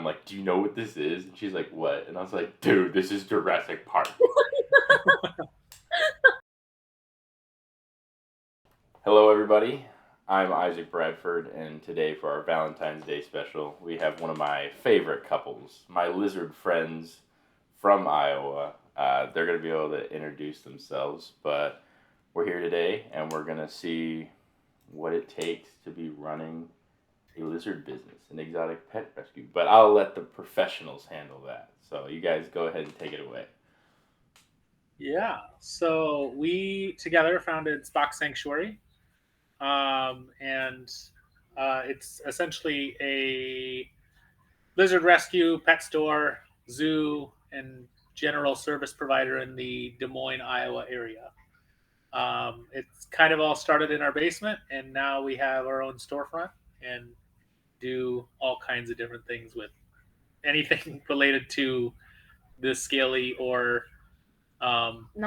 like, do you know what this is? And she's like, what? And I was like, dude, this is Jurassic Park. Hello, everybody. I'm Isaac Bradford, and today for our Valentine's Day special, we have one of my favorite couples, my lizard friends from Iowa. They're going to be able to introduce themselves, but we're here today, and we're going to see what it takes to be running a lizard business, an exotic pet rescue. But I'll let the professionals handle that. So you guys go ahead and take it away. Yeah, so we together founded Spock Sanctuary, and it's essentially a lizard rescue, pet store, zoo, and general service provider in the Des Moines, Iowa area. It's kind of all started in our basement, and now we have our own storefront and do all kinds of different things with anything related to the scaly or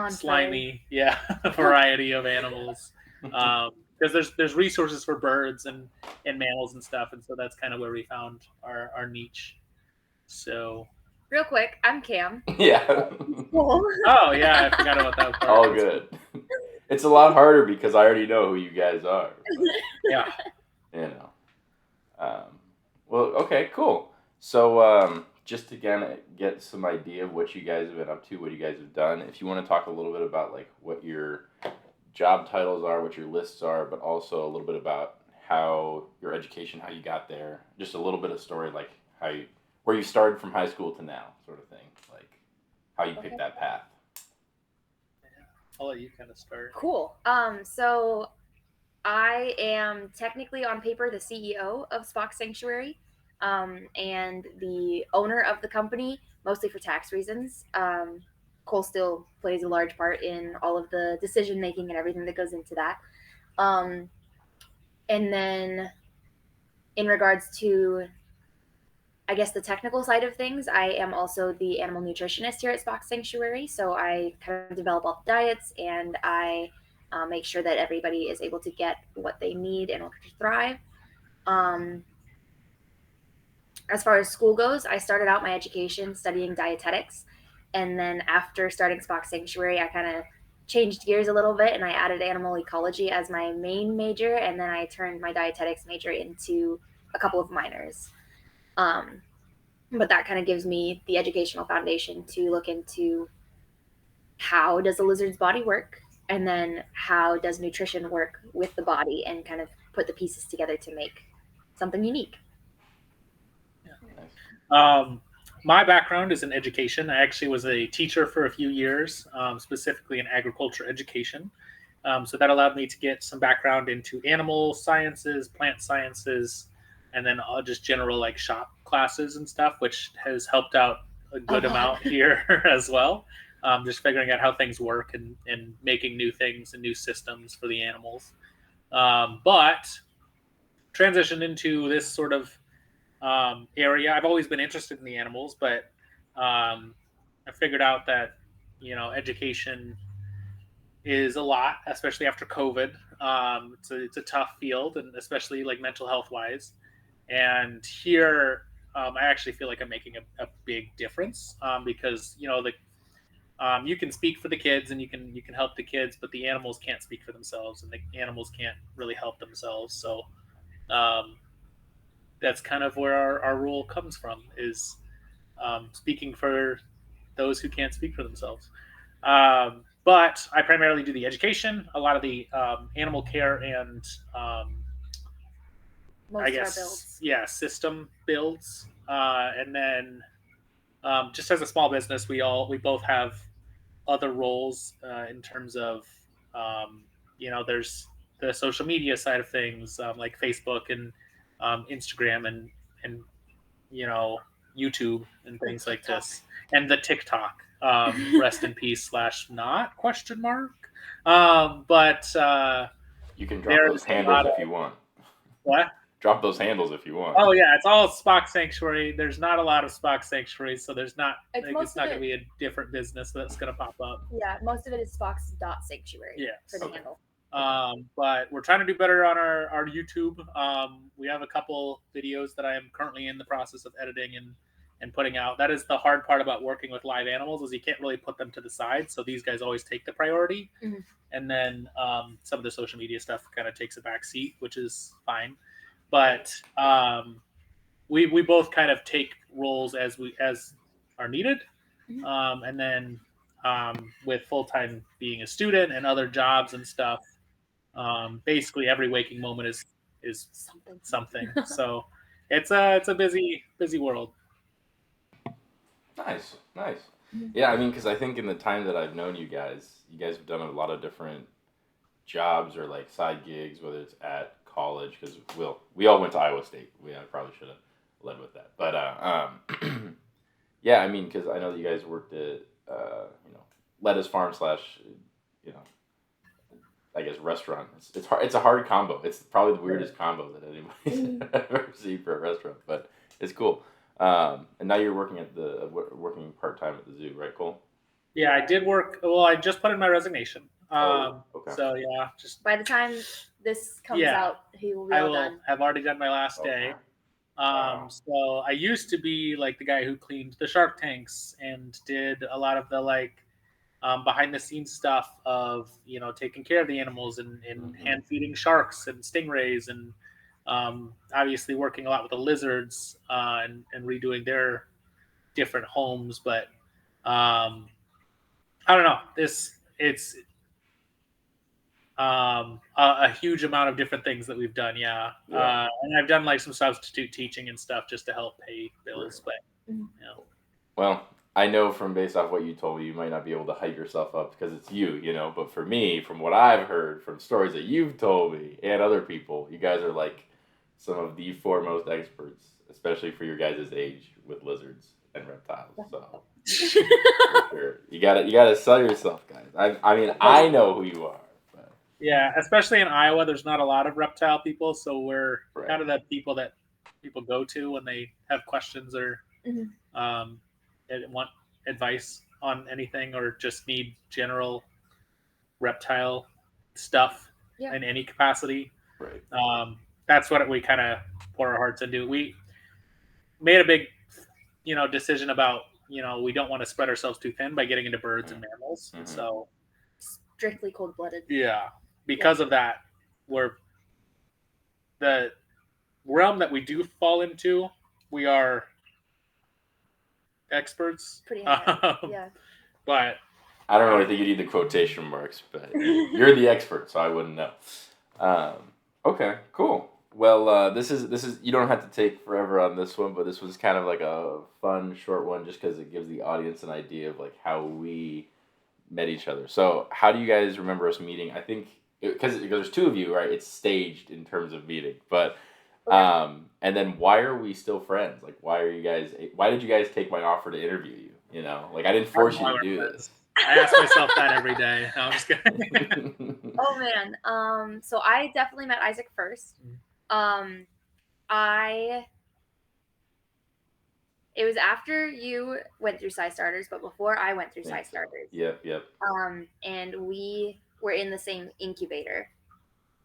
slimy, variety of animals. Because there's resources for birds and mammals and stuff, and so that's kind of where we found our niche. So, real quick, I'm Cam. Yeah. Oh yeah, I forgot about that part. All good. It's a lot harder because I already know who you guys are. Yeah. You know. Well, okay, cool. So, just to kind of get some idea of what you guys have been up to, what you guys have done, if you want to talk a little bit about like what your job titles are, what your lists are, but also a little bit about how your education, how you got there, just a little bit of story, like where you started from high school to now, sort of thing, like how you picked that path. I'll let you kind of start. Cool. So I am technically on paper the CEO of Spock Sanctuary, and the owner of the company, mostly for tax reasons. Cole still plays a large part in all of the decision making and everything that goes into that. And then in regards to, I guess, the technical side of things, I am also the animal nutritionist here at Spock Sanctuary. So I kind of develop all the diets, and I make sure that everybody is able to get what they need in order to thrive. As far as school goes, I started out my education studying dietetics. And then after starting Spock Sanctuary, I kind of changed gears a little bit, and I added animal ecology as my main major. And then I turned my dietetics major into a couple of minors. But that kind of gives me the educational foundation to look into how does a lizard's body work, and then how does nutrition work with the body, and kind of put the pieces together to make something unique. My background is in education. I actually was a teacher for a few years, specifically in agriculture education. So that allowed me to get some background into animal sciences, plant sciences, and then just general like shop classes and stuff, which has helped out a good amount here as well. Just figuring out how things work and making new things and new systems for the animals. But transitioned into this sort of area. I've always been interested in the animals, but I figured out that education is a lot, especially after COVID. It's a tough field, and especially like mental health wise. And here, I actually feel like I'm making a big difference because you can speak for the kids and you can help the kids, but the animals can't speak for themselves, and the animals can't really help themselves. So that's kind of where our role comes from, is speaking for those who can't speak for themselves. But I primarily do the education, a lot of the animal care, and I guess system builds, and then just as a small business, we both have other roles in terms of there's the social media side of things, like Facebook and Instagram and YouTube and things like this, and the TikTok. Rest in peace / not ? But you can drop those handles if you want. What? Drop those handles if you want. Oh yeah, it's all Spock Sanctuary. There's not a lot of Spock Sanctuary, so there's not. It's not going to be a different business that's going to pop up. Yeah, most of it is Spock's.sanctuary. Yeah, for the handle. But we're trying to do better on our YouTube. We have a couple videos that I am currently in the process of editing and and putting out. That is the hard part about working with live animals, is you can't really put them to the side. So these guys always take the priority, and then some of the social media stuff kind of takes a back seat, which is fine. But we both kind of take roles as are needed, and then with full time being a student and other jobs and stuff, basically every waking moment is something. So it's a busy world. Nice. Yeah, I mean, because I think in the time that I've known you guys have done a lot of different jobs or like side gigs, whether it's at college, because we all went to Iowa State. I probably should have led with that, but yeah, I mean, because I know that you guys worked at lettuce farm slash, you know, I guess restaurant. It's hard. It's a hard combo. It's probably the weirdest combo that anybody's ever seen for a restaurant, but it's cool. And now you're working working part time at the zoo, right, Cole? Yeah, I did work. Well, I just put in my resignation. Okay. So yeah, just by the time this comes out, he will be I all will done. have already done my last day. So I used to be like the guy who cleaned the shark tanks and did a lot of the like behind the scenes stuff of taking care of the animals and hand feeding sharks and stingrays and obviously working a lot with the lizards and redoing their different homes. But I don't know. It's a huge amount of different things that we've done. Yeah. And I've done like some substitute teaching and stuff just to help pay bills. Right. But well, I know from based off what you told me, you might not be able to hype yourself up because it's you, But for me, from what I've heard, from stories that you've told me and other people, you guys are like some of the foremost experts, especially for your guys' age with lizards and reptiles. So for sure, you gotta sell yourself, guys. I mean, I know who you are. But. Yeah, especially in Iowa, there's not a lot of reptile people, so we're kind of the people that people go to when they have questions or want advice on anything or just need general reptile stuff in any capacity. Right. That's what we kind of pour our hearts into. We made a big, decision about, we don't want to spread ourselves too thin by getting into birds and mammals. So strictly cold-blooded. Yeah. Because of that, we're the realm that we do fall into, we are experts. Pretty high. Yeah. But I don't really think you need the quotation marks, but you're the expert, so I wouldn't know. Okay, cool. Well, this is you don't have to take forever on this one, but this was kind of like a fun short one, just because it gives the audience an idea of like how we met each other. So, how do you guys remember us meeting? I think because there's two of you, right? It's staged in terms of meeting, but and then why are we still friends? Like, why did you guys take my offer to interview you? Like, I didn't force you to do this. I ask myself that every day. No, I'm just kidding. Oh man. So I definitely met Isaac first. It was after you went through SciStarters, but before I went through SciStarters. Yep. And we were in the same incubator.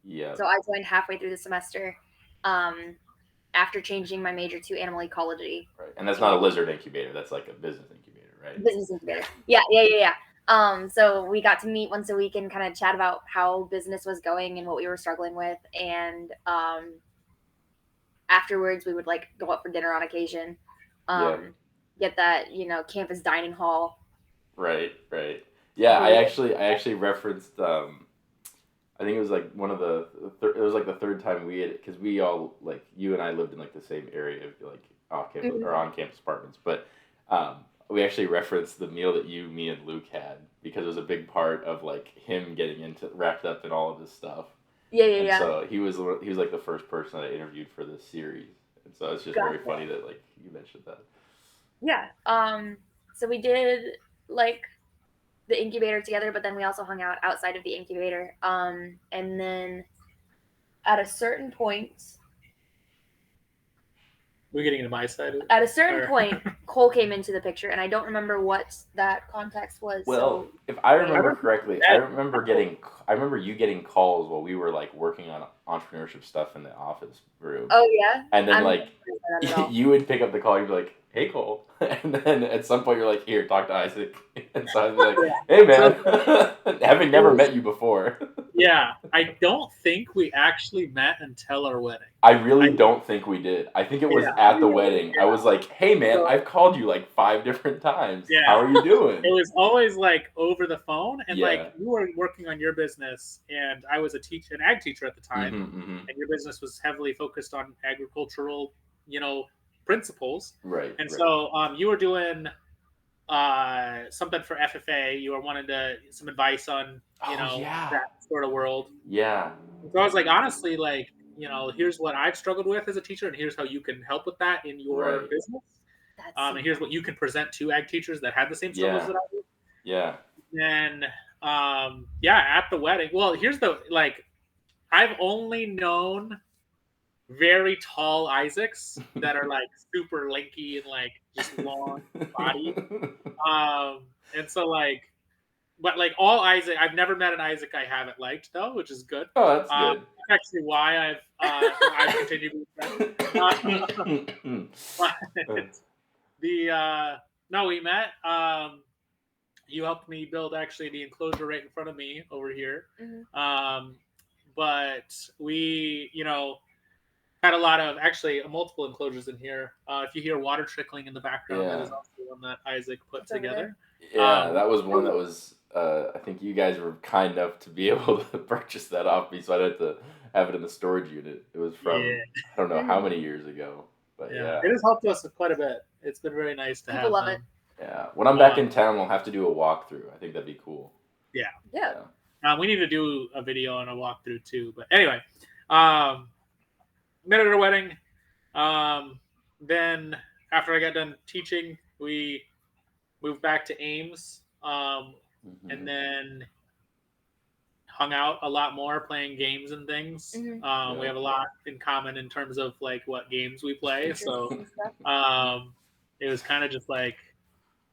Yeah. So I joined halfway through the semester, after changing my major to animal ecology. Right, and that's not a lizard incubator. That's like a business incubator, right? Business incubator. Yeah. So we got to meet once a week and kind of chat about how business was going and what we were struggling with, and afterwards we would like go out for dinner on occasion. Get that campus dining hall. Right. Yeah, I actually referenced. I think it was like one of it was like the third time we had, because we all, like, you and I lived in like the same area, like off campus or on campus apartments, but we actually referenced the meal that me and Luke had, because it was a big part of like him getting wrapped up in all of this stuff. Yeah. So he was like the first person that I interviewed for this series, and so it's just very funny that like you mentioned that. Yeah. So we did like the incubator together, but then we also hung out outside of the incubator. And then at a certain point, we're getting into my side. At a certain point, Cole came into the picture, and I don't remember what that context was. Well, if I remember correctly, I remember you getting calls while we were like working on entrepreneurship stuff in the office room. Oh yeah. And then you would pick up the call. You'd be like, hey Cole, and then at some point you're like, here, talk to Isaac, and so I'd be like, Yeah. hey So man, having never met you before. yeah, I don't think we actually met until our wedding. I really I don't think we did. I think it was yeah, at the wedding. I was yeah. like, hey man, So I've called you like 5 different times. How yeah, are you it doing? was always like over the phone, and like Yeah. you were working on your business, and I was an ag teacher at the time, Mm-hmm. and your business was heavily focused on agricultural, principles, Right, and right. so you were doing something for FFA. You were wanting some advice on Oh yeah. that sort of world. Yeah. So I was like, honestly, like, here's what I've struggled with as a teacher, and here's how you can help with that in your Right. business. That's And here's what you can present to ag teachers that had the same struggles Yeah. that I did. Yeah. And yeah, at the wedding. Well, here's the like, I've only known very tall Isaacs that are like super lanky and like just long body. And so like, but like all Isaac, I've never met an Isaac I haven't liked though, which is good. Oh, that's good. That's actually why I've continued to be friends. But the no, we met. You helped me build actually the enclosure right in front of me over here. But we, had a lot of actually multiple enclosures in here. If you hear water trickling in the background, that Yeah. is also one that Isaac put It's over together. Yeah, that was one that was. I think you guys were kind enough to be able to purchase that off me, so I had to have it in the storage unit. It was from Yeah. I don't know how many years ago, but yeah. It has helped us quite a bit. It's been very nice to People have love them. Yeah, when I'm back in town, we'll have to do a walkthrough. I think that'd be cool. Yeah. We need to do a video and a walkthrough too. But anyway, met at our wedding. Then after I got done teaching, we moved back to Ames, and then hung out a lot more, playing games and things. We have a lot in common in terms of like what games we play. So it was kind of just like,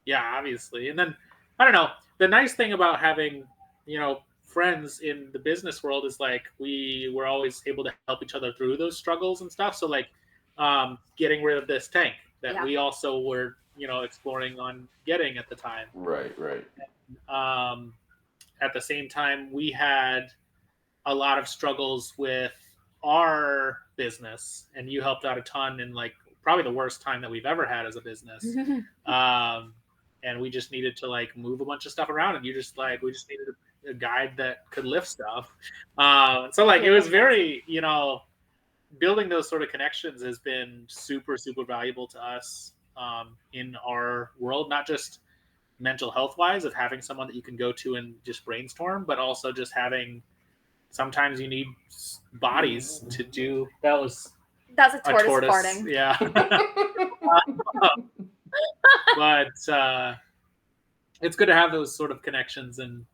yeah, obviously. And then I don't know. The nice thing about having, friends in the business world is like we were always able to help each other through those struggles and stuff. So like getting rid of this tank that we also were, exploring on getting at the time. Right. At the same time, we had a lot of struggles with our business, and you helped out a ton in like probably the worst time that we've ever had as a business. And we just needed to like move a bunch of stuff around, and we just needed a guide that could lift stuff. So like it was very, building those sort of connections has been super, super valuable to us in our world, not just mental health wise of having someone that you can go to and just brainstorm, but also just having sometimes you need bodies to do. That's a tortoise farting. Yeah. But it's good to have those sort of connections and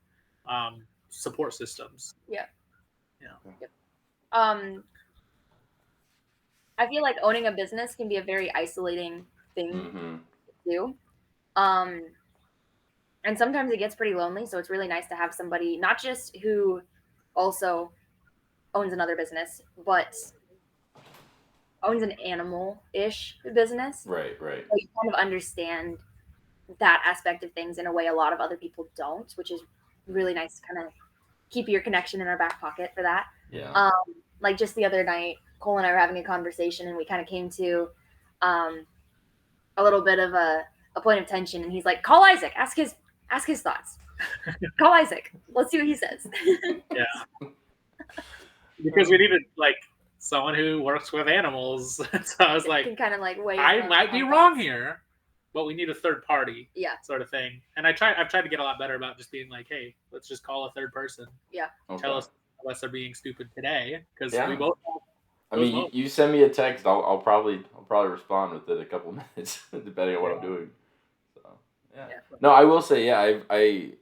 support systems. Yeah. Yep. I feel like owning a business can be a very isolating thing to do. And sometimes it gets pretty lonely, so it's really nice to have somebody not just who also owns another business, but owns an animal-ish business. Right. So you kind of understand that aspect of things in a way a lot of other people don't, which is really nice to kind of keep your connection in our back pocket for that. Yeah. Like just the other night, Cole and I were having a conversation, and we kind of came to a little bit of a point of tension, and he's like, call Isaac, ask his thoughts. Call Isaac. Let's see what he says. Yeah. Because we needed like someone who works with animals. So I was like, kind of like I might be wrong here, but we need a third party. Yeah. Sort of thing. And I've tried to get a lot better about just being like, hey, let's just call a third person. Yeah. Okay. Tell us unless they're being stupid today, because we both. I mean, you send me a text, I'll probably respond within a couple minutes, depending on what I'm doing. So yeah. No, I will say, yeah, I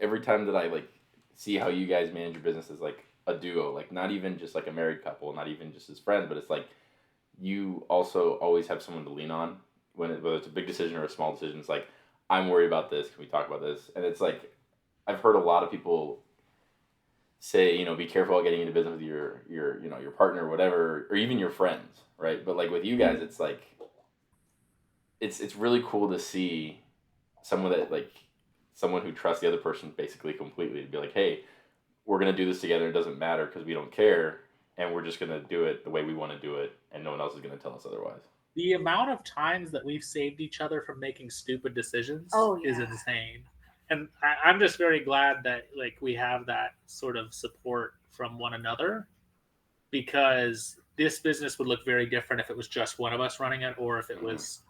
every time that I like see how you guys manage your business as like a duo, like not even just like a married couple, not even just as friends, but it's like you also always have someone to lean on whether it's a big decision or a small decision. It's like, I'm worried about this. Can we talk about this? And it's like, I've heard a lot of people say, be careful about getting into business with your partner or whatever, or even your friends, right? But like with you guys, it's like it's really cool to see someone that like someone who trusts the other person basically completely to be like, hey, we're gonna do this together. It doesn't matter because we don't care, and we're just gonna do it the way we want to do it, and no one else is gonna tell us otherwise. The amount of times that we've saved each other from making stupid decisions is insane. And I'm just very glad that like we have that sort of support from one another, because this business would look very different if it was just one of us running it, or if it was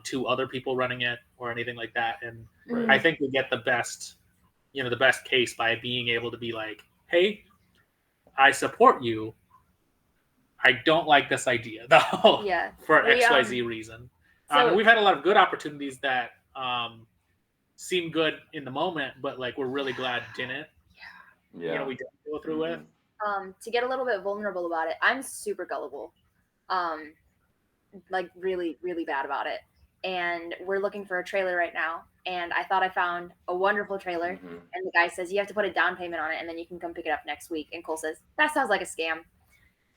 two other people running it, or anything like that. And Right. I think we get the best, the best case by being able to be like, hey, I support you. I don't like this idea though. Yeah. For XYZ reason. And we've had a lot of good opportunities that seem good in the moment, but like we're really glad didn't. Yeah. We didn't go through with. To get a little bit vulnerable about it, I'm super gullible. Like really, really bad about it. And we're looking for a trailer right now. And I thought I found a wonderful trailer. And the guy says, you have to put a down payment on it and then you can come pick it up next week. And Cole says, that sounds like a scam.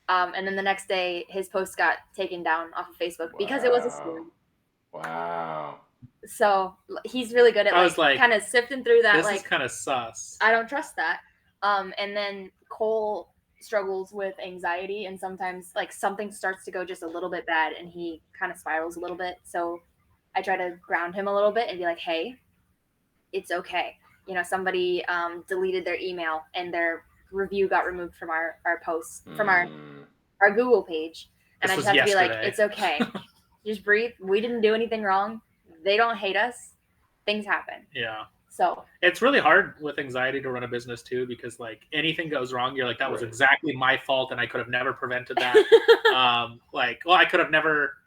And then the next day, his post got taken down off of Facebook because it was a scam. Wow. So he's really good at like kind of sifting through that. This like, is kind of sus. I don't trust that. And then Cole struggles with anxiety, and sometimes like something starts to go just a little bit bad, and he kind of spirals a little bit. So I try to ground him a little bit and be like, "Hey, it's okay. Somebody deleted their email and their review got removed from our posts from our Google page, and I just have to be like, it's okay. Just breathe. We didn't do anything wrong. They don't hate us. Things happen." Yeah. So it's really hard with anxiety to run a business too, because like anything goes wrong, you're like, that was exactly my fault, and I could have never prevented that. I could have never.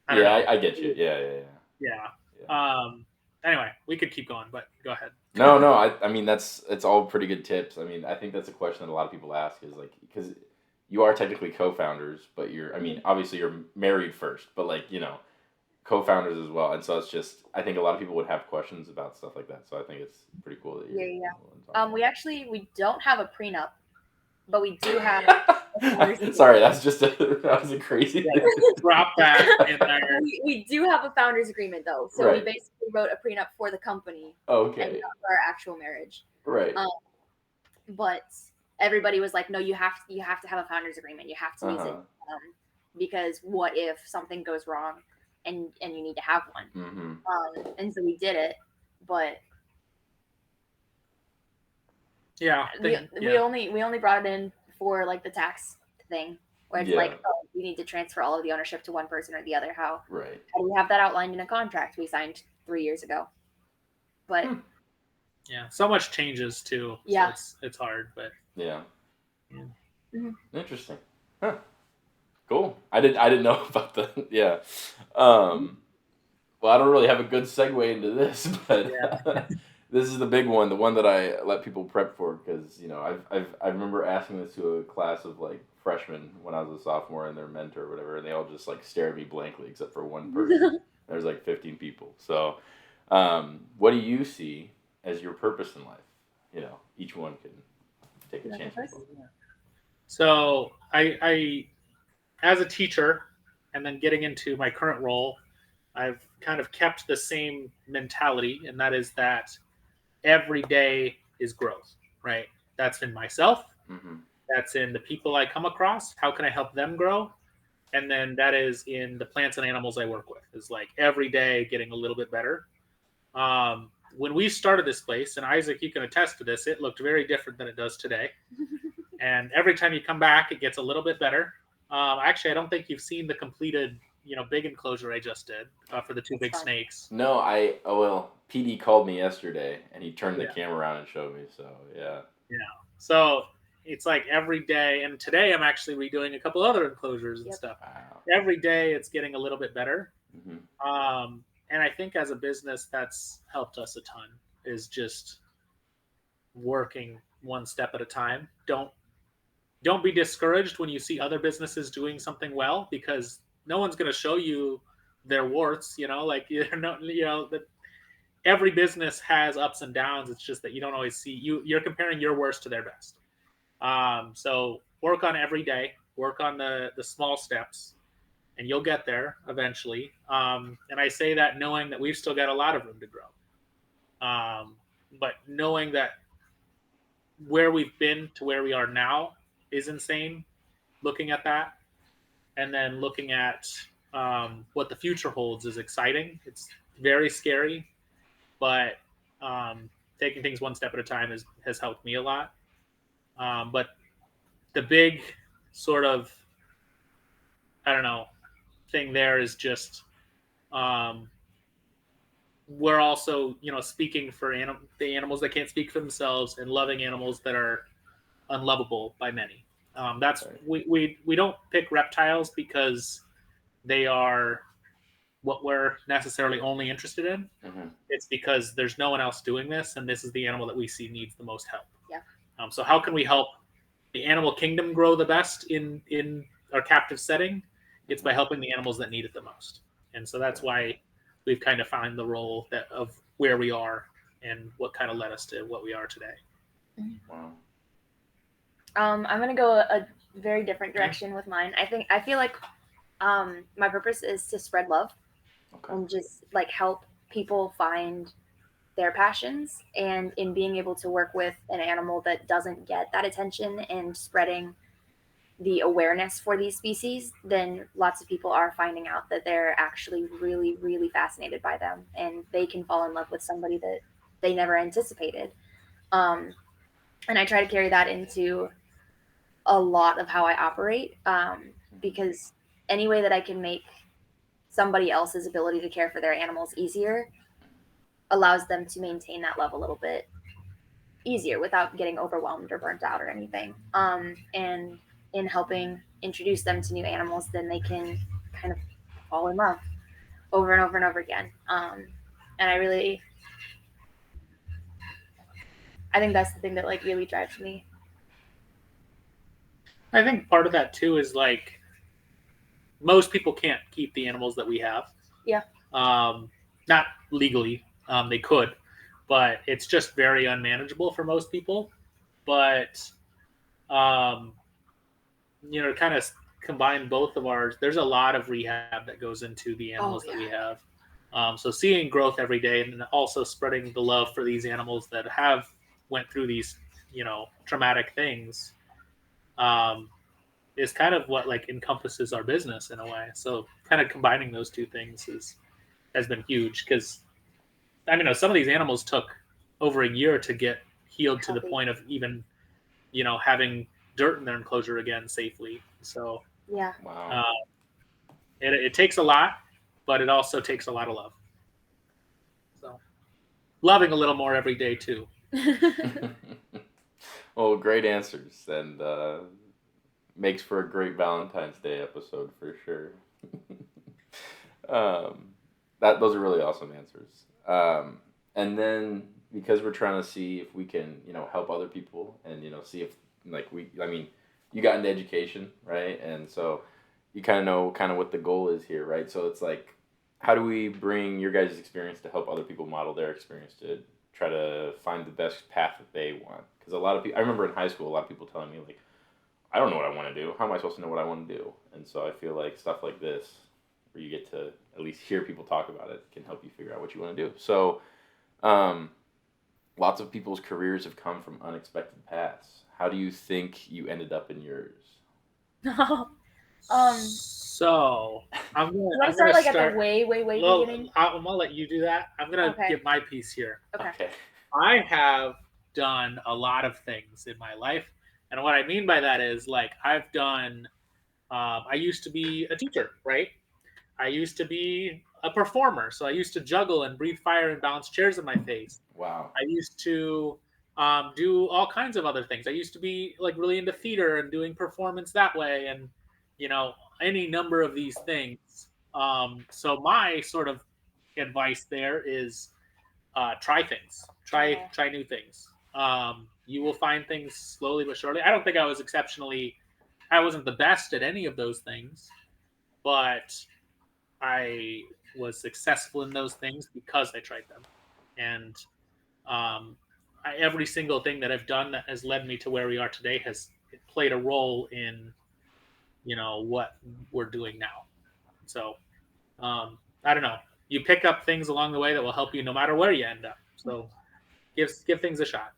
I get you. Yeah. Anyway, we could keep going, but go ahead. No. I mean it's all pretty good tips. I mean, I think that's a question that a lot of people ask is like, because you are technically co-founders, but obviously you're married first, but like co-founders as well, and so it's just I think a lot of people would have questions about stuff like that. So I think it's pretty cool that we don't have a prenup, but we do have. Sorry, that was a crazy. Drop that in there. We do have a founders agreement though, so we basically wrote a prenup for the company. Okay. And not for our actual marriage. Right. But everybody was like, no, you have to have a founders agreement. You have to use it, because what if something goes wrong, and you need to have one. And so we did it, but we only brought it in for like the tax thing, where it's like, oh, you need to transfer all of the ownership to one person or the other. How do we have that outlined in a contract we signed 3 years ago? But so much changes too. Yeah, so it's hard, but interesting. Huh. Cool. I didn't know about the Well, I don't really have a good segue into this, but this is the big one, the one that I let people prep for, because I remember asking this to a class of like freshmen when I was a sophomore and their mentor or whatever, and they all just like stare at me blankly except for one person. There's like 15 people. So, what do you see as your purpose in life? Each one can take a chance. So I as a teacher, and then getting into my current role, I've kind of kept the same mentality, and that is that every day is growth, right? That's in myself. That's in the people I come across. How can I help them grow? And then that is in the plants and animals I work with. Is like every day getting a little bit better. When we started this place, and Isaac, you can attest to this, it looked very different than it does today. And every time you come back, it gets a little bit better. Actually, I don't think you've seen the completed, big enclosure I just did for the two big snakes. No, PD called me yesterday, and he turned the camera around and showed me. So yeah. So it's like every day, and today I'm actually redoing a couple other enclosures and stuff. Wow. Every day it's getting a little bit better. And I think as a business, that's helped us a ton. Is just working one step at a time. Don't be discouraged when you see other businesses doing something well, because no one's going to show you their warts, that every business has ups and downs. It's just that you don't always see you're comparing your worst to their best. So work on every day, work on the small steps, and you'll get there eventually. And I say that knowing that we've still got a lot of room to grow. But knowing that where we've been to where we are now is insane. Looking at that, and then looking at what the future holds is exciting. It's very scary, but taking things one step at a time has helped me a lot. But the big sort of, I don't know, thing there is just um, we're also, speaking for the animals that can't speak for themselves and loving animals that are unlovable by many. That's Right. we don't pick reptiles because they are what we're necessarily only interested in. Mm-hmm. It's because there's no one else doing this, and this is the animal that we see needs the most help. Yeah. So how can we help the animal kingdom grow the best in our captive setting? It's by helping the animals that need it the most. And so that's why we've kind of found the role of where we are and what kind of led us to what we are today. Wow. I'm gonna go a very different direction with mine. I feel like my purpose is to spread love Okay. and just like help people find their passions, and in being able to work with an animal that doesn't get that attention and spreading the awareness for these species, then lots of people are finding out that they're actually really, really fascinated by them, and they can fall in love with somebody that they never anticipated. Um, and I try to carry that into a lot of how I operate, because any way that I can make somebody else's ability to care for their animals easier allows them to maintain that love a little bit easier without getting overwhelmed or burnt out or anything. And in helping introduce them to new animals, then they can kind of fall in love over and over and over again. And I think that's the thing that like really drives me. I think part of that too is like most people can't keep the animals that we have. Yeah. Not legally, they could, but it's just very unmanageable for most people. But um, to kind of combine both of ours, there's a lot of rehab that goes into the animals that we have. So seeing growth every day, and also spreading the love for these animals that have went through these, traumatic things, is kind of what like encompasses our business in a way. So kind of combining those two things has been huge, because some of these animals took over a year to get healed to the point of even having dirt in their enclosure again safely. So Yeah. Wow. it takes a lot, but it also takes a lot of love. So loving a little more every day too. Well, great answers, and makes for a great Valentine's Day episode for sure. um, those are really awesome answers. And then because we're trying to see if we can, help other people, and see if you got into education, right? And so you kind of know what the goal is here, right? So it's like, how do we bring your guys' experience to help other people model their experience to try to find the best path that they want? Because a lot of people, I remember in high school, a lot of people telling me like, I don't know what I want to do. How am I supposed to know what I want to do? And so I feel like stuff like this, where you get to at least hear people talk about it, can help you figure out what you want to do. So, lots of people's careers have come from unexpected paths. How do you think you ended up in yours? So I'm gonna start start at the way beginning. I'm gonna let you do that. I'm gonna give my piece here. Okay. I have done a lot of things in my life, and what I mean by that is like I've done. I used to be a teacher, right? I used to be a performer, so I used to juggle and breathe fire and bounce chairs in my face. Wow. I used to do all kinds of other things. I used to be like really into theater and doing performance that way, and any number of these things. So my sort of advice there is try things, try new things. You will find things slowly but surely. I don't think I wasn't the best at any of those things, but I was successful in those things because I tried them. And every single thing that I've done that has led me to where we are today has played a role in what we're doing now. So I don't know. You pick up things along the way that will help you no matter where you end up. So give things a shot.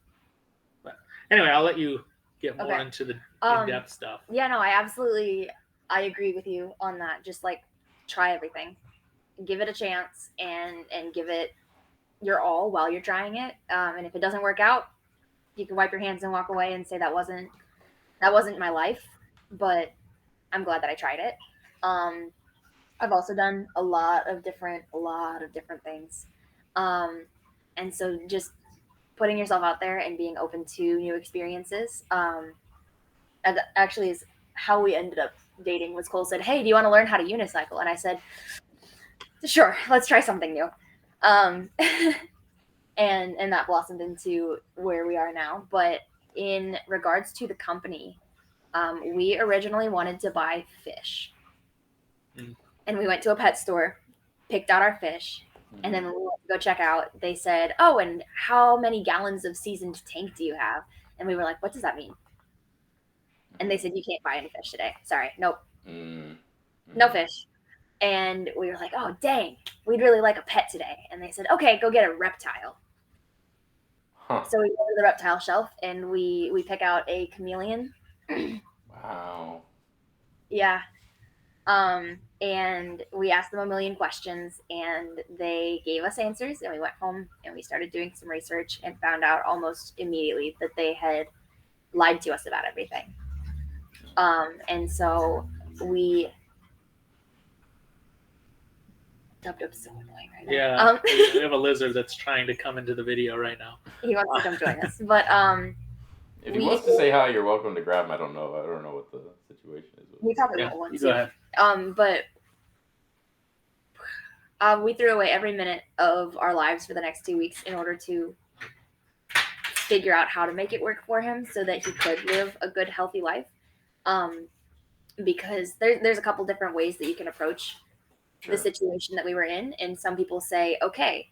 But anyway, I'll let you get more into the in-depth stuff. Yeah, no, I agree with you on that. Just like try everything, give it a chance, and give it your all while you're trying it. And if it doesn't work out, you can wipe your hands and walk away and say that wasn't my life, but I'm glad that I tried it. I've also done a lot of different things, and so just putting yourself out there and being open to new experiences. And actually, is how we ended up dating. Was Cole said, "Hey, do you want to learn how to unicycle?" And I said, "Sure, let's try something new." Um, and that blossomed into where we are now. But in regards to the company, we originally wanted to buy fish. And we went to a pet store, picked out our fish, and then when we went to go check out, they said, "Oh, and how many gallons of seasoned tank do you have?" And we were like, "What does that mean?" And they said, "You can't buy any fish today. Sorry, nope, no fish." And we were like, "Oh, dang, we'd really like a pet today." And they said, "Okay, go get a reptile." So we go to the reptile shelf and we pick out a chameleon. Wow. Yeah. And we asked them a million questions and they gave us answers, and we went home and we started doing some research and found out almost immediately that they had lied to us about everything. And so we Dub's so annoying right now. Yeah, we have a lizard that's trying to come into the video right now. He wants to come join us, but if he wants to say hi, you're welcome to grab him. I don't know what the situation is. We probably won't want to. Go ahead. But we threw away every minute of our lives for the next 2 weeks in order to figure out how to make it work for him so that he could live a good, healthy life. Because there's a couple different ways that you can approach the situation that we were in. And some people say, "Okay,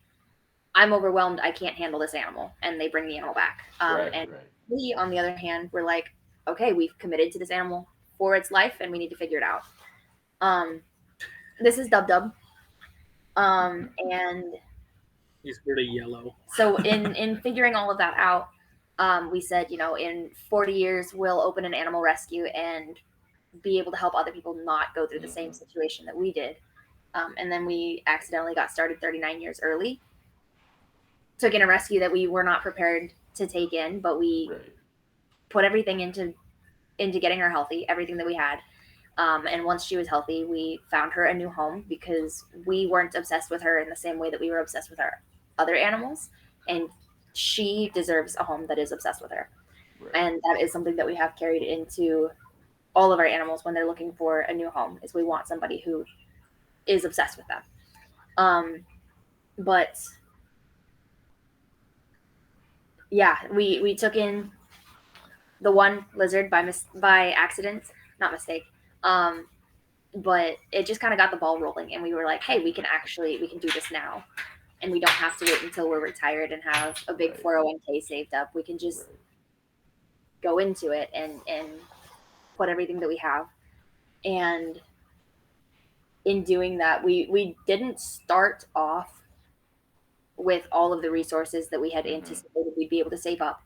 I'm overwhelmed. I can't handle this animal." And they bring the animal back. We, on the other hand, were like, "Okay, we've committed to this animal for its life and we need to figure it out." This is Dub. And he's really yellow. So in figuring all of that out, we said, in 40 years, we'll open an animal rescue and be able to help other people not go through the same situation that we did. And then we accidentally got started 39 years early. Took in a rescue that we were not prepared to take in, but we put everything into getting her healthy, everything that we had. And once she was healthy, we found her a new home because we weren't obsessed with her in the same way that we were obsessed with our other animals. And she deserves a home that is obsessed with her. And that is something that we have carried into all of our animals when they're looking for a new home, is we want somebody who is obsessed with them. But yeah, we took in the one lizard by accident, not mistake. But it just kind of got the ball rolling, and we were like, "Hey, we can do this now, and we don't have to wait until we're retired and have a big 401k saved up. We can just go into it and put everything that we have." And in doing that, we didn't start off with all of the resources that we had anticipated we'd be able to save up,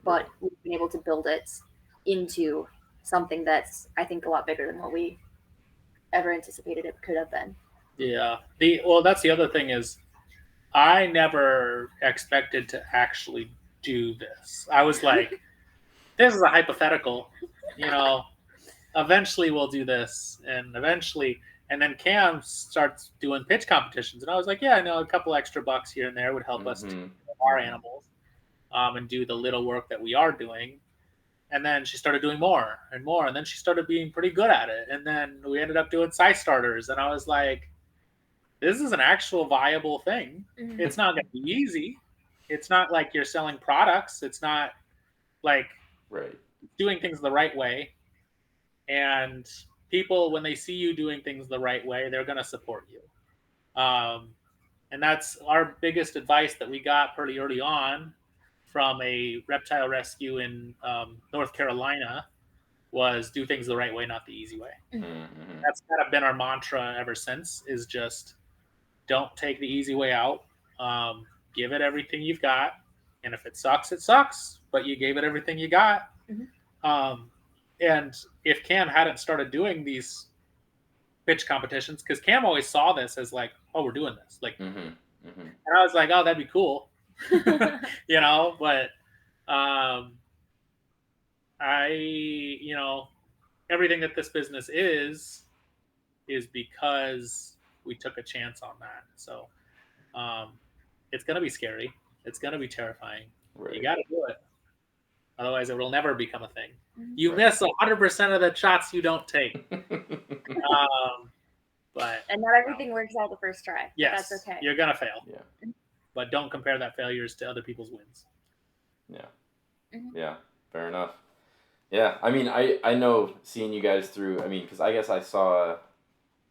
but we've been able to build it into something that's, I think, a lot bigger than what we ever anticipated it could have been. Yeah. That's the other thing is I never expected to actually do this. I was like, this is a hypothetical, eventually we'll do this, and then Cam starts doing pitch competitions, and I was like, yeah, I know a couple extra bucks here and there would help us to our animals and do the little work that we are doing. And then she started doing more and more, and then she started being pretty good at it, and then we ended up doing size starters, and I was like, this is an actual viable thing. It's not going to be easy. It's not like you're selling products. It's not like doing things the right way. And people, when they see you doing things the right way, they're going to support you. And that's our biggest advice that we got pretty early on from a reptile rescue in North Carolina was do things the right way, not the easy way. Mm-hmm. That's kind of been our mantra ever since, is just don't take the easy way out. Give it everything you've got. And if it sucks, but you gave it everything you got. And if Cam hadn't started doing these pitch competitions, because Cam always saw this as like, oh, we're doing this. Like, and I was like, oh, that'd be cool. But everything that this business is because we took a chance on that. So it's going to be scary. It's going to be terrifying. Right. You got to do it. Otherwise, it will never become a thing. You miss 100% of the shots you don't take. And not everything works out the first try. Yes, that's okay. You're going to fail. Yeah. But don't compare that failures to other people's wins. Yeah. Yeah, fair enough. Yeah, I mean, I know seeing you guys through, I mean, because I guess I saw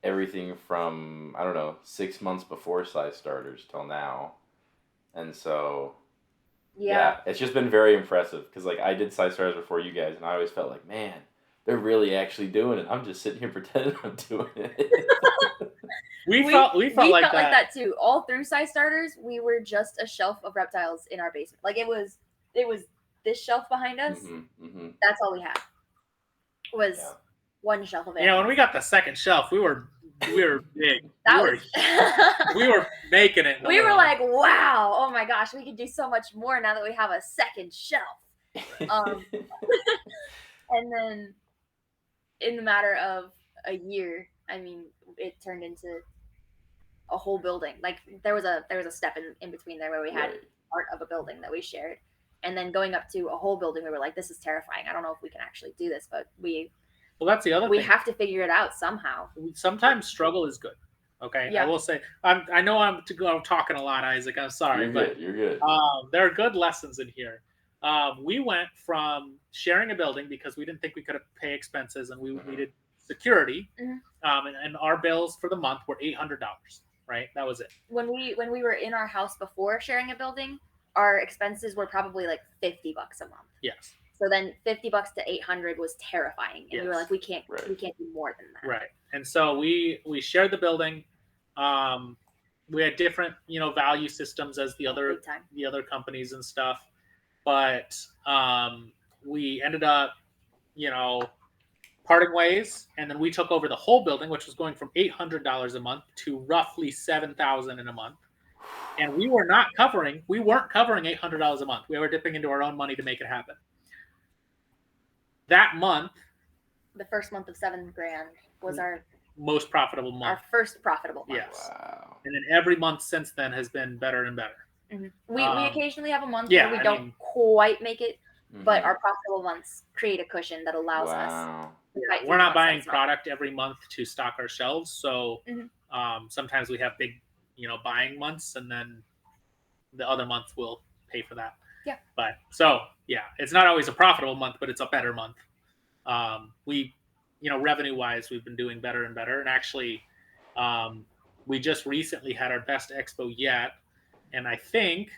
everything from, I don't know, 6 months before Size Starters till now. And so, yeah it's just been very impressive because, like, I did Size Starters before you guys, and I always felt like, man, they're really actually doing it. I'm just sitting here pretending I'm doing it. we felt like that too. All through Size Starters, we were just a shelf of reptiles in our basement. Like, it was this shelf behind us. That's all we had. Was one shelf of animals. When we got the second shelf, we were big. We were making it. We were like, wow, oh my gosh, we could do so much more now that we have a second shelf. And then in the matter of a year, I mean, it turned into a whole building. Like, there was a step in between there where we had part of a building that we shared. And then going up to a whole building, we were like, this is terrifying. I don't know if we can actually do this, but that's the other thing. We have to figure it out somehow. Sometimes struggle is good. Okay. Yeah. I will say, I know I'm talking a lot, Isaac. I'm sorry. You're good. There are good lessons in here. We went from sharing a building because we didn't think we could pay expenses and we needed security. And our bills for the month were $800, right? That was it. When we were in our house before sharing a building, our expenses were probably like $50 a month. Yes. So then $50 to $800 was terrifying, and we were like, we can't do more than that. Right. And so we shared the building. We had different value systems as the other companies and stuff, but we ended up parting ways, and then we took over the whole building, which was going from $800 a month to roughly $7,000 in a month. And we weren't covering $800 a month. We were dipping into our own money to make it happen. That month, the first month of $7,000 was our most profitable month. Our first profitable month. Yes. Wow. And then every month since then has been better and better. We occasionally have a month where we don't quite make it, but our profitable months create a cushion that allows us. We're not buying product every month to stock our shelves, so sometimes we have big buying months, and then the other month we'll pay for that. Yeah. But it's not always a profitable month, but it's a better month. Revenue wise, we've been doing better and better. And actually, we just recently had our best expo yet. And I think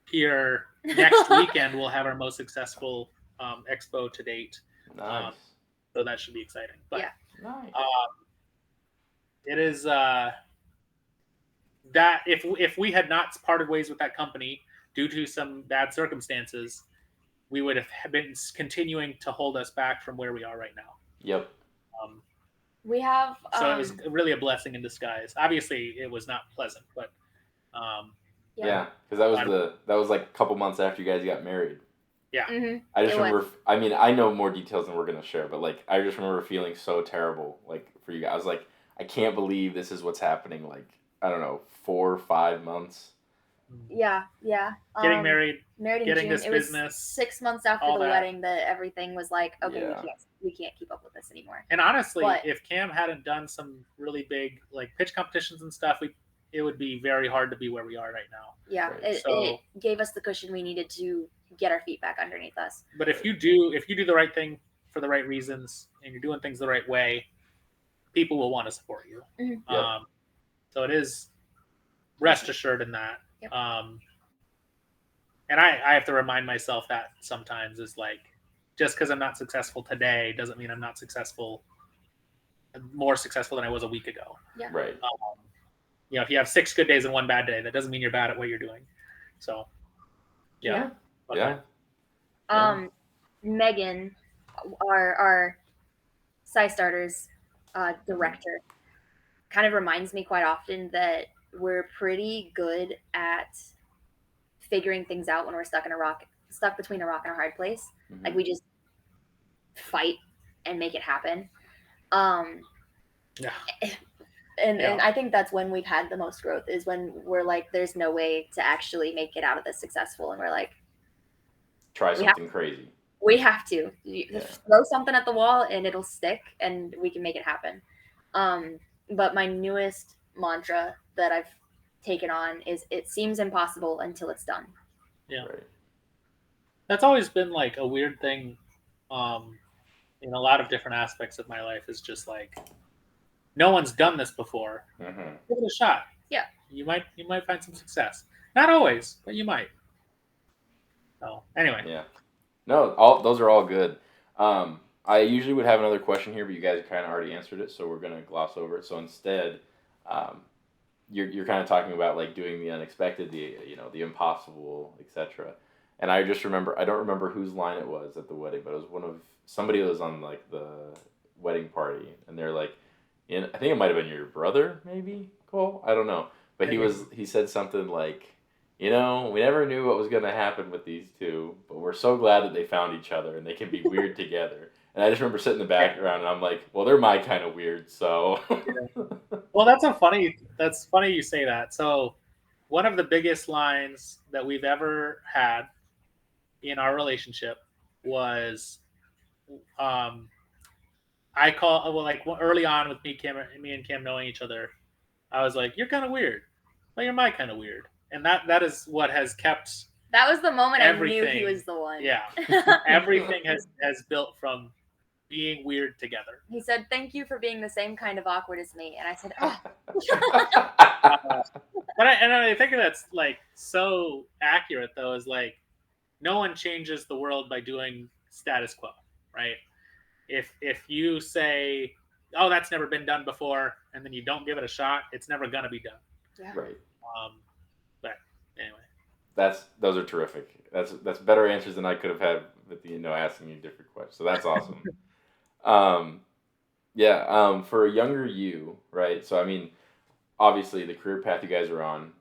here next weekend, we'll have our most successful expo to date. Nice. So that should be exciting. But nice. It is that if we had not parted ways with that company due to some bad circumstances, we would have been continuing to hold us back from where we are right now. Yep. We have. So it was really a blessing in disguise. Obviously, it was not pleasant, but. Yeah, because that was like a couple months after you guys got married. Yeah. Mm-hmm. I just remember. I mean, I know more details than we're gonna share, but like, I just remember feeling so terrible, like for you guys. I was like, I can't believe this is what's happening. Like, I don't know, 4 or 5 months. Yeah. Getting married in getting June. this it business. Was 6 months after the wedding that everything was like, okay, we can't keep up with this anymore. And honestly, if Cam hadn't done some really big like pitch competitions and stuff, it would be very hard to be where we are right now. Yeah, right. It gave us the cushion we needed to get our feet back underneath us. But if you do the right thing for the right reasons and you're doing things the right way, people will want to support you. Mm-hmm. Yep. So it is rest assured in that. Yep. And I have to remind myself that sometimes is like, just because I'm not successful today doesn't mean I'm not more successful than I was a week ago. Yeah. Right. If you have 6 good days and 1 bad day, that doesn't mean you're bad at what you're doing. So, yeah. Megan, our Sci Starters director, kind of reminds me quite often that we're pretty good at figuring things out when we're stuck between a rock and a hard place. Mm-hmm. Like we just fight and make it happen. Yeah. And I think that's when we've had the most growth, is when we're like, there's no way to actually make it out of this successful, and we're like, try something crazy. We have to throw something at the wall and it'll stick, and we can make it happen. But my newest mantra that I've taken on is, it seems impossible until it's done. Yeah. Right. That's always been like a weird thing in a lot of different aspects of my life, is just like, no one's done this before. Mm-hmm. Give it a shot. Yeah. You might find some success. Not always, but you might. So anyway. Yeah. No, those are all good. I usually would have another question here, but you guys kind of already answered it, so we're gonna gloss over it. So instead, you're kind of talking about like doing the unexpected, the impossible, etc. And I just remember, I don't remember whose line it was at the wedding, but it was somebody that was on like the wedding party, and they're like, I think it might have been your brother, maybe, Cole. I don't know, but he said something like, we never knew what was going to happen with these two, but we're so glad that they found each other and they can be weird together. And I just remember sitting in the background and I'm like, well, they're my kind of weird, so. Well, that's funny you say that. So one of the biggest lines that we've ever had in our relationship was, early on with me and Cam knowing each other, I was like, you're kind of weird, but you're my kind of weird. And that is what has kept. That was the moment I knew he was the one. Yeah. Everything has built from being weird together. He said, thank you for being the same kind of awkward as me. And I said, oh. But I think that's like so accurate, though, is like, no one changes the world by doing status quo, right? If you say, oh, that's never been done before, and then you don't give it a shot, it's never gonna be done. Yeah. Right. But anyway, those are terrific. That's better answers than I could have had with asking you different questions. So that's awesome. For a younger you, right? So I mean, obviously the career path you guys are on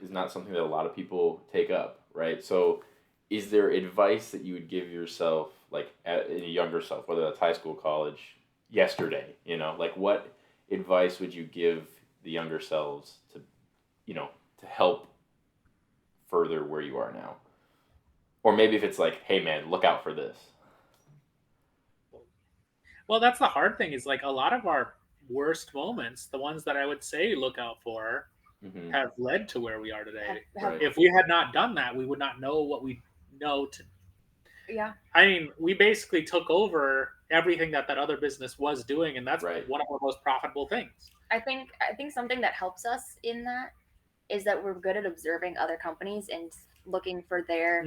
is not something that a lot of people take up, right? So is there advice that you would give yourself, like in a younger self, whether that's high school, college, yesterday, like what advice would you give the younger selves to help further where you are now? Or maybe if it's like, hey man, look out for this. Well, that's the hard thing, is like a lot of our worst moments, the ones that I would say look out for, have led to where we are today. Right. If we had not done that, we would not know what we know to. Yeah. I mean, we basically took over everything that other business was doing, and that's one of our most profitable things. I think something that helps us in that is that we're good at observing other companies and looking for their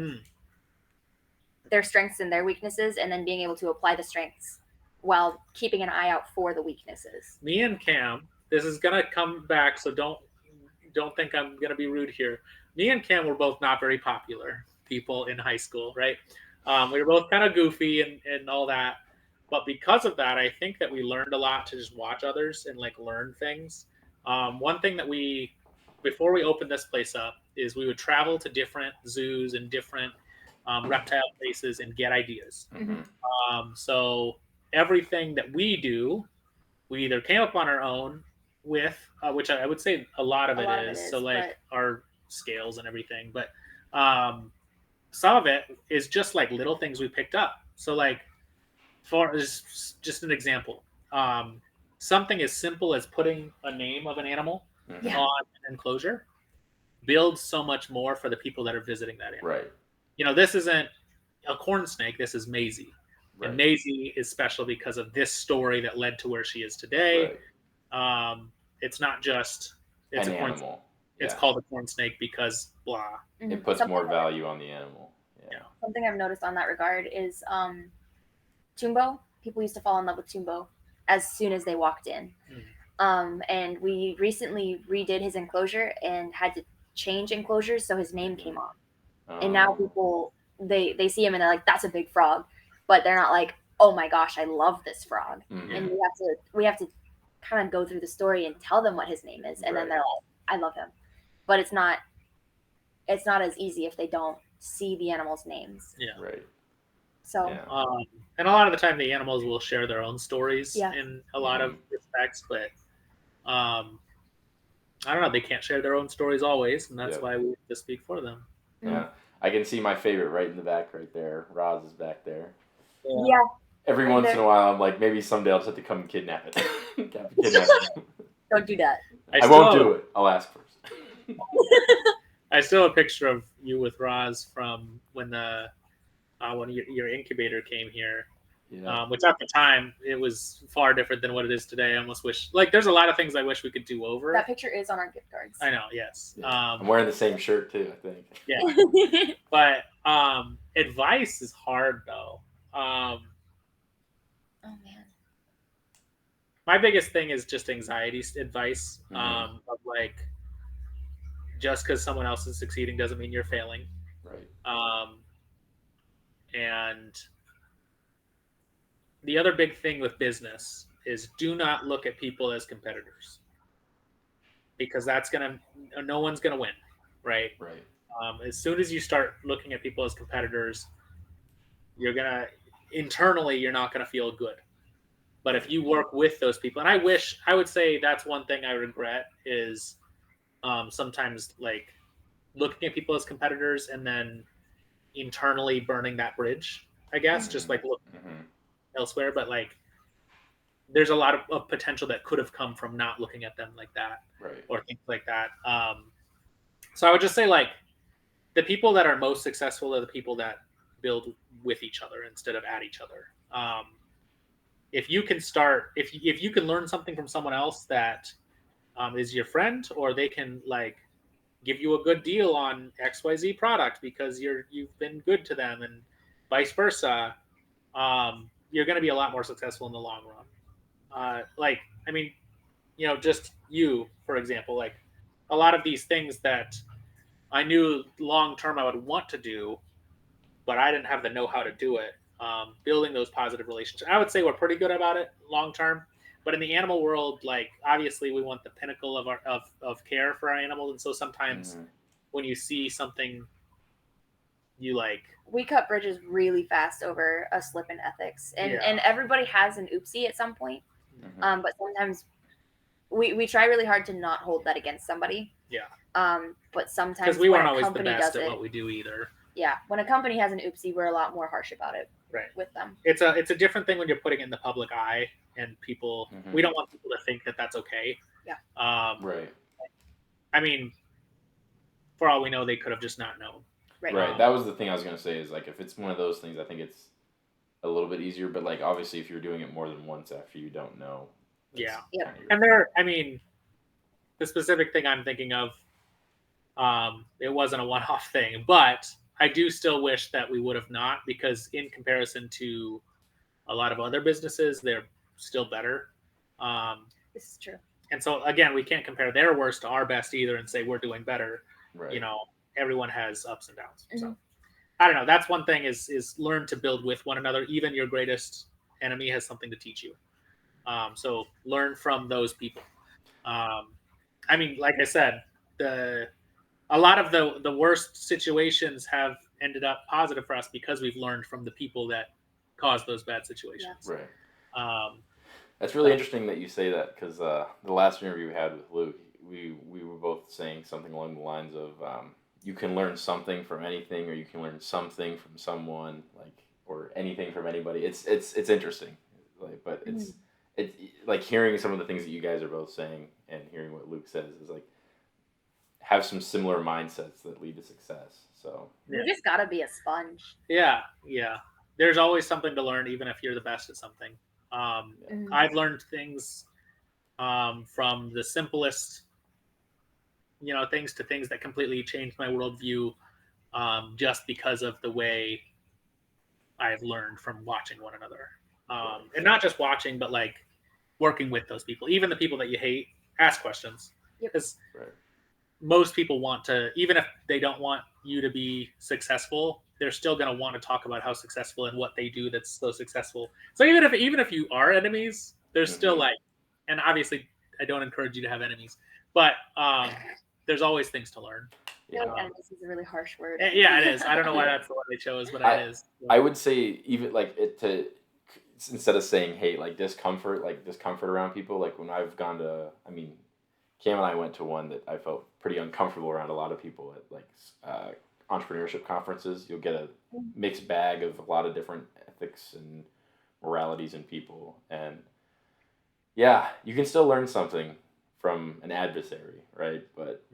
strengths and their weaknesses, and then being able to apply the strengths while keeping an eye out for the weaknesses. Me and Cam, this is gonna come back, so don't think I'm gonna be rude here. Me and Cam were both not very popular people in high school, right? We were both kind of goofy and all that, but because of that, I think that we learned a lot to just watch others and like learn things. One thing that before we opened this place up, is we would travel to different zoos and different reptile places and get ideas. Mm-hmm. So everything that we do, we either came up on our own with, which I would say a lot of it is. So like our scales and everything, but some of it is just like little things we picked up. So like, for just an example, something as simple as putting a name of an animal on an enclosure builds so much more for the people that are visiting that animal. Right. This isn't a corn snake. This is Maisie. Right. And Maisie is special because of this story that led to where she is today. Right. It's not just an animal. It's called a corn snake because blah. It puts more value on the animal. Yeah. Something I've noticed on that regard is Tumbo. People used to fall in love with Tumbo as soon as they walked in. And we recently redid his enclosure and had to change enclosures so his name came on. And now people they see him and they're like, "That's a big frog," but they're not like, "Oh my gosh, I love this frog." And we have to kind of go through the story and tell them what his name is, and then they're like, "I love him," but it's not as easy if they don't see the animals' names. Yeah. Right. So. Yeah. And a lot of the time, the animals will share their own stories Yeah. in a lot of respects, but I don't know. They can't share their own stories always, and that's why we have to speak for them. Yeah, I can see my favorite right in the back right there. Roz is back there. Yeah. Every once in a while, I'm like, maybe someday I'll just have to come and kidnap it. Don't do that. I won't do it. I'll ask first. I still have a picture of you with Roz from when your incubator came here. Yeah. Which at the time it was far different than what it is today. I almost wish, like, there's a lot of things I wish we could do over. That picture is on our gift cards. I know, yes. Yeah. I'm wearing the same shirt too, I think. Yeah. But advice is hard though. Oh man. My biggest thing is just anxiety advice. Of like, just because someone else is succeeding doesn't mean you're failing. Right. And the other big thing with business is do not look at people as competitors, because no one's gonna win, right? Right. As soon as you start looking at people as competitors, you're not gonna feel good. But if you work with those people, and I would say that's one thing I regret is sometimes like looking at people as competitors and then internally burning that bridge, I guess, just like look elsewhere. But like, there's a lot of potential that could have come from not looking at them like that, right, or things like that. So I would just say, like, the people that are most successful are the people that build with each other instead of at each other. If you can learn something from someone else that is your friend, or they can like give you a good deal on XYZ product because you've been good to them, and vice versa, you're going to be a lot more successful in the long run. Like, I mean, just you, for example, like a lot of these things that I knew long term I would want to do, but I didn't have the know-how to do it. Building those positive relationships, I would say we're pretty good about it long term. But in the animal world, like, obviously we want the pinnacle of care for our animals, and so sometimes when you see something you like, we cut bridges really fast over a slip in ethics, and everybody has an oopsie at some point. But sometimes we try really hard to not hold that against somebody. Yeah. But sometimes because we weren't always the best at what we do either. Yeah, when a company has an oopsie, we're a lot more harsh about it. Right. With them, it's a different thing when you're putting it in the public eye, and people. We don't want people to think that that's okay. Yeah. Right. I mean, for all we know, they could have just not known. Right. That was the thing I was gonna say. Is like, if it's one of those things, I think it's a little bit easier. But like, obviously, if you're doing it more than once after you don't know. Yeah. And the specific thing I'm thinking of, it wasn't a one-off thing, but I do still wish that we would have not, because in comparison to a lot of other businesses, they're still better. This is true. And so again, we can't compare their worst to our best either and say we're doing better. Right. Everyone has ups and downs. So I don't know. That's one thing is learn to build with one another. Even your greatest enemy has something to teach you. So learn from those people. I mean, like I said, a lot of the worst situations have ended up positive for us because we've learned from the people that caused those bad situations. Yeah. Right. That's really interesting that you say that, because the last interview we had with Luke, we were both saying something along the lines of you can learn something from anything, or you can learn something from someone, like, or anything from anybody. It's interesting, like, but it's like hearing some of the things that you guys are both saying and hearing what Luke says is like have some similar mindsets that lead to success. So you just gotta be a sponge. Yeah. There's always something to learn, even if you're the best at something. I've learned things from the simplest, things to things that completely changed my worldview, just because of the way I've learned from watching one another. And not just watching, but like working with those people, even the people that you hate. Ask questions because most people want to, even if they don't want you to be successful, they're still going to want to talk about how successful and what they do that's so successful. So even if you are enemies, there's still like, and obviously I don't encourage you to have enemies, but there's always things to learn. Enemies is a really harsh word. Yeah, it is. I don't know why that's the one they chose, but it is. I would say even like it to instead of saying hate, like discomfort around people. Like when I've gone to, I mean, Cam and I went to one that I felt pretty uncomfortable around a lot of people at like entrepreneurship conferences. You'll get a mixed bag of a lot of different ethics and moralities in people, and yeah, you can still learn something from an adversary, right? But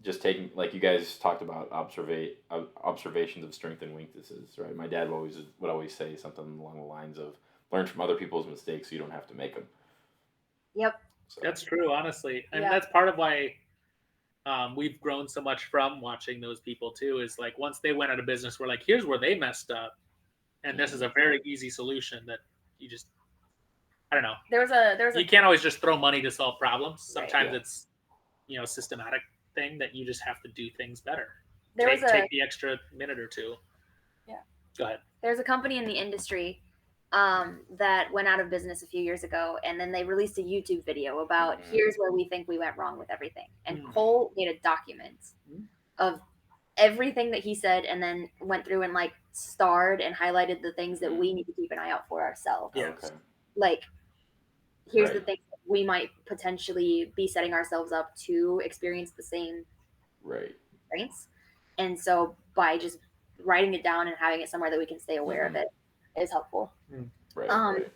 just taking, like you guys talked about, observations of strengths and weaknesses, right? My dad would always say something along the lines of learn from other people's mistakes so you don't have to make them. Yep. So. That's true, honestly. And that's part of why we've grown so much from watching those people too, is like once they went out of business, we're like, here's where they messed up. And this is a very easy solution that you just, I don't know. You can't always just throw money to solve problems. Sometimes it's, systematic thing that you just have to do things better. Take the extra minute or two. Yeah. Go ahead. There's a company in the industry that went out of business a few years ago, and then they released a YouTube video about here's where we think we went wrong with everything. And Cole made a document of everything that he said, and then went through and like starred and highlighted the things that we need to keep an eye out for ourselves. Yeah. Okay. Like, here's the things that we might potentially be setting ourselves up to experience the same experience. And so by just writing it down and having it somewhere that we can stay aware of it is helpful. Right.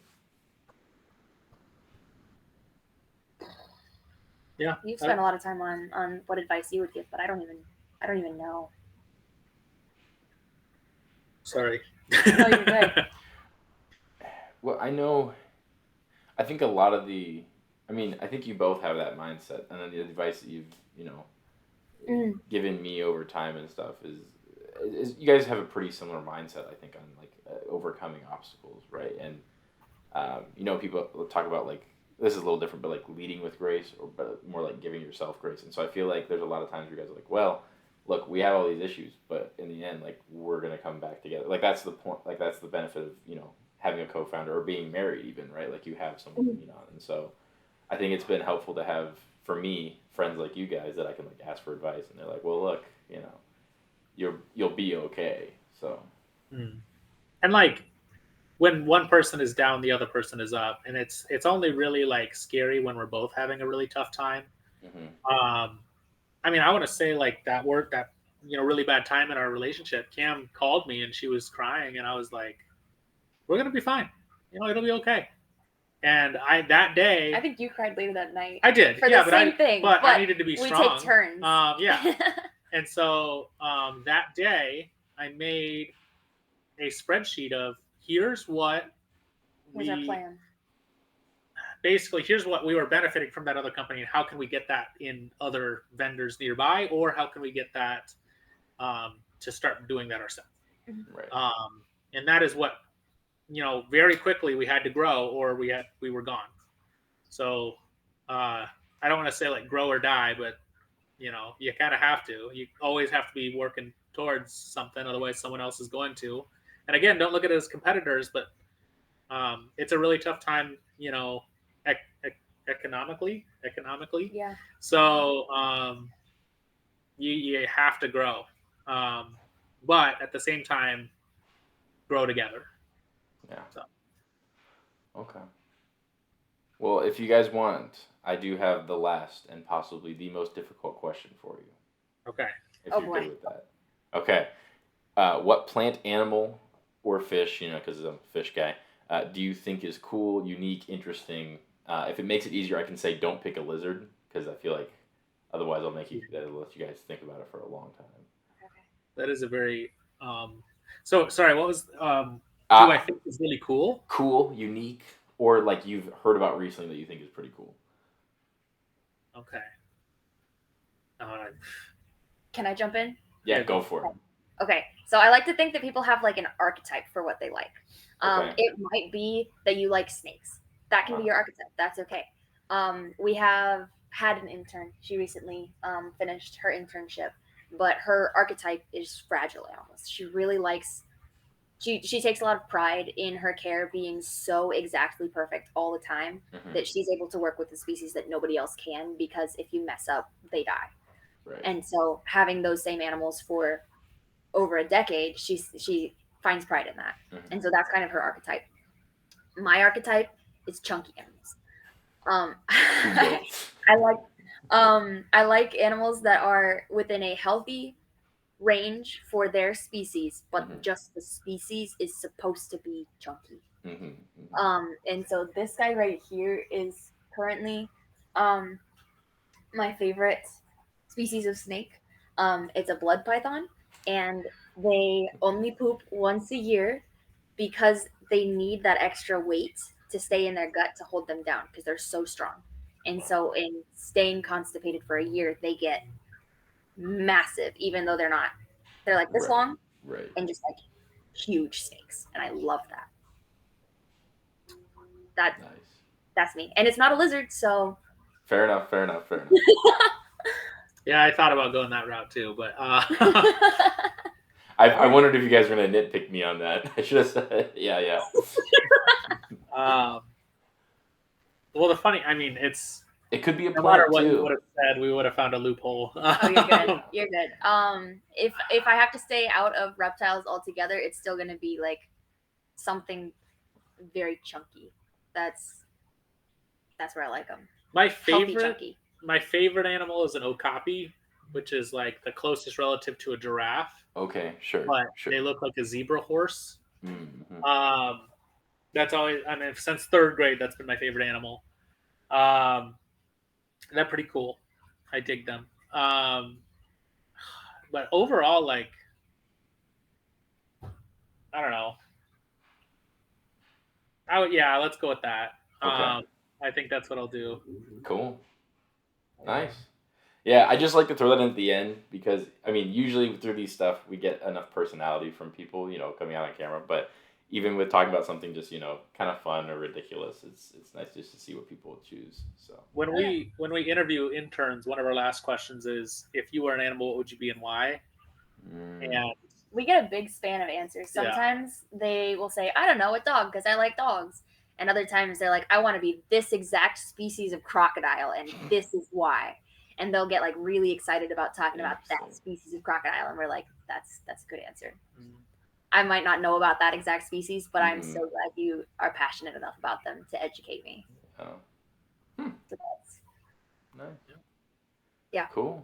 Yeah. You've spent a lot of time on what advice you would give, but I don't even know. Sorry. No, you're good. Well, I think a lot of I think you both have that mindset, and then the advice that you've, given me over time and stuff is you guys have a pretty similar mindset, I think, on like overcoming obstacles, right? And people talk about like, this is a little different, but like leading with grace, but more like giving yourself grace. And so I feel like there's a lot of times where you guys are like, well, look, we have all these issues, but in the end, like we're gonna come back together. Like that's the point. Like that's the benefit of having a co-founder or being married, even, right? Like you have someone to lean on. And so I think it's been helpful to have, for me, friends like you guys that I can like ask for advice, and they're like, well, look, you'll be okay. So. And like when one person is down, the other person is up, and it's only really like scary when we're both having a really tough time. I mean, I want to say like that really bad time in our relationship. Cam called me and she was crying, and I was like, we're gonna be fine. It'll be okay. And that day, I think you cried later that night. I did for the same thing, but I needed to be strong. We take turns. And so that day, I made a spreadsheet of here's our plan. Basically, here's what we were benefiting from that other company, and how can we get that in other vendors nearby, or how can we get that to start doing that ourselves. Right. And that is what very quickly we had to grow, or we were gone. So I don't want to say like grow or die, but you kind of have to. You always have to be working towards something, otherwise someone else is going to. And again, don't look at it as competitors, but it's a really tough time, economically. Yeah. So you have to grow, but at the same time, grow together. Yeah. So. Okay. Well, if you guys want, I do have the last and possibly the most difficult question for you. Okay. If you're good with that. Okay. What plant, animal, or fish, because I'm a fish guy, do you think is cool, unique, interesting? If it makes it easier, I can say don't pick a lizard, because I feel like otherwise that'll let you guys think about it for a long time. Okay. That is a very... so, sorry, what was... I think is really cool? Cool, unique, or like you've heard about recently that you think is pretty cool. Okay. Can I jump in? Yeah, go for it. Okay, So I like to think that people have like an archetype for what they like. Okay. It might be that you like snakes. That can be your archetype. That's okay. We have had an intern. She recently finished her internship, but her archetype is fragile animals. She really likes. She takes a lot of pride in her care being so exactly perfect all the time Mhm. that she's able to work with the species that nobody else can, because if you mess up, they die. Right. And so having those same animals for over a decade, she finds pride in that. Mhm. And so that's kind of her archetype. My archetype is chunky animals. I like animals that are within a healthy range for their species, but Mhm. just the species is supposed to be chunky. Mhm. And so this guy right here is currently my favorite species of snake. It's a blood python, and they only poop once a year because they need that extra weight to stay in their gut to hold them down because they're so strong. And so, in staying constipated for a year, they get massive, even though they're not. They're like this Right. long Right. and just like huge snakes, and I love that. That Nice. that's me, and it's not a lizard, so Fair enough. Fair enough. Fair enough. Yeah, I thought about going that route too, but I wondered if you guys were gonna nitpick me on that. I should have said, yeah. well, the funny, I mean, it's It could be a no matter plant what you too. would have said, we would have found a loophole. Oh, you're good. You're good. If I have to stay out of reptiles altogether, it's still gonna be like something very chunky. That's where I like them. My Healthy, favorite, chunky. my favorite animal is an okapi, which is like the closest relative to a giraffe, Okay, sure. but Sure. they look like a zebra horse. Mhm. That's always, I mean, since third grade, that's been my favorite animal. They're pretty cool. I dig them. But overall, like, I don't know. Yeah, let's go with that. Okay. I think that's what I'll do. Cool. Nice. Yeah, I just like to throw that in at the end because I mean, usually through these stuff we get enough personality from people, coming out on camera. But even with talking about something just kind of fun or ridiculous, it's nice just to see what people choose. So When we interview interns, one of our last questions is, if you were an animal, what would you be and why? And we get a big span of answers. Sometimes they will say, I don't know, a dog because I like dogs. And other times they're like, I want to be this exact species of crocodile and this is why. And they'll get like really excited about talking about that species of crocodile. And we're like, that's a good answer. I might not know about that exact species, but I'm so glad you are passionate enough about them to educate me. Oh. So that's Nice. Yeah. Cool.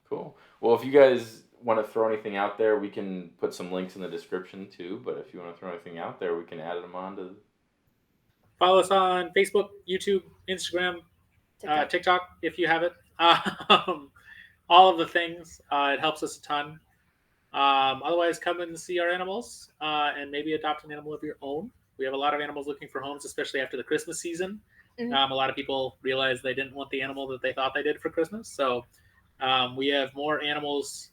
Well, if you guys want to throw anything out there, we can put some links in the description too. But if you want to throw anything out there, we can add them on to. Follow us on Facebook, YouTube, Instagram, TikTok if you have it. All of the things. It helps us a ton. Otherwise, come and see our animals and maybe adopt an animal of your own. We have a lot of animals looking for homes, especially after the Christmas season. Mhm. A lot of people realize they didn't want the animal that they thought they did for Christmas. So we have more animals.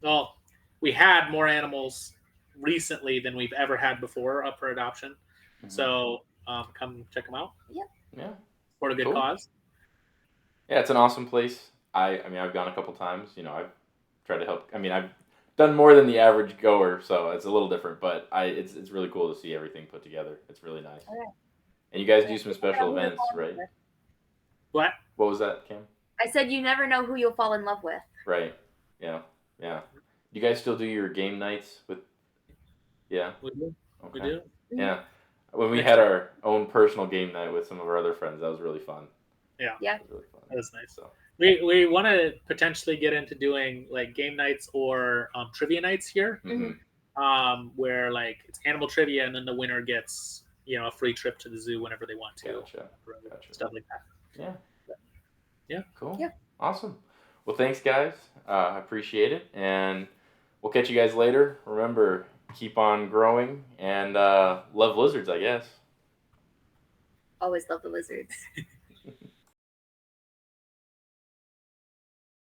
Well, we had more animals recently than we've ever had before up for adoption. Mm-hmm. So come check them out. Yep. Yeah. For a good cause. Yeah, it's an awesome place. I mean, I've gone a couple times. I've tried to help. I mean, I've done more than the average goer, so it's a little different. But it's really cool to see everything put together. It's really nice. Okay. And you guys do some special events, right? What? What was that, Kim? I said you never know who you'll fall in love with. Right. Yeah. Do you guys still do your game nights with? Yeah. We do. Okay. We do. Yeah. When we had our own personal game night with some of our other friends, that was really fun. Yeah. Yeah. It was really fun. That was nice. So. We want to potentially get into doing like game nights or trivia nights here, where like it's animal trivia and then the winner gets a free trip to the zoo whenever they want to. Gotcha. Stuff like that. Yeah. Yeah. Cool. Yeah. Awesome. Well, thanks, guys. I appreciate it, and we'll catch you guys later. Remember, keep on growing and love lizards, I guess. Always love the lizards.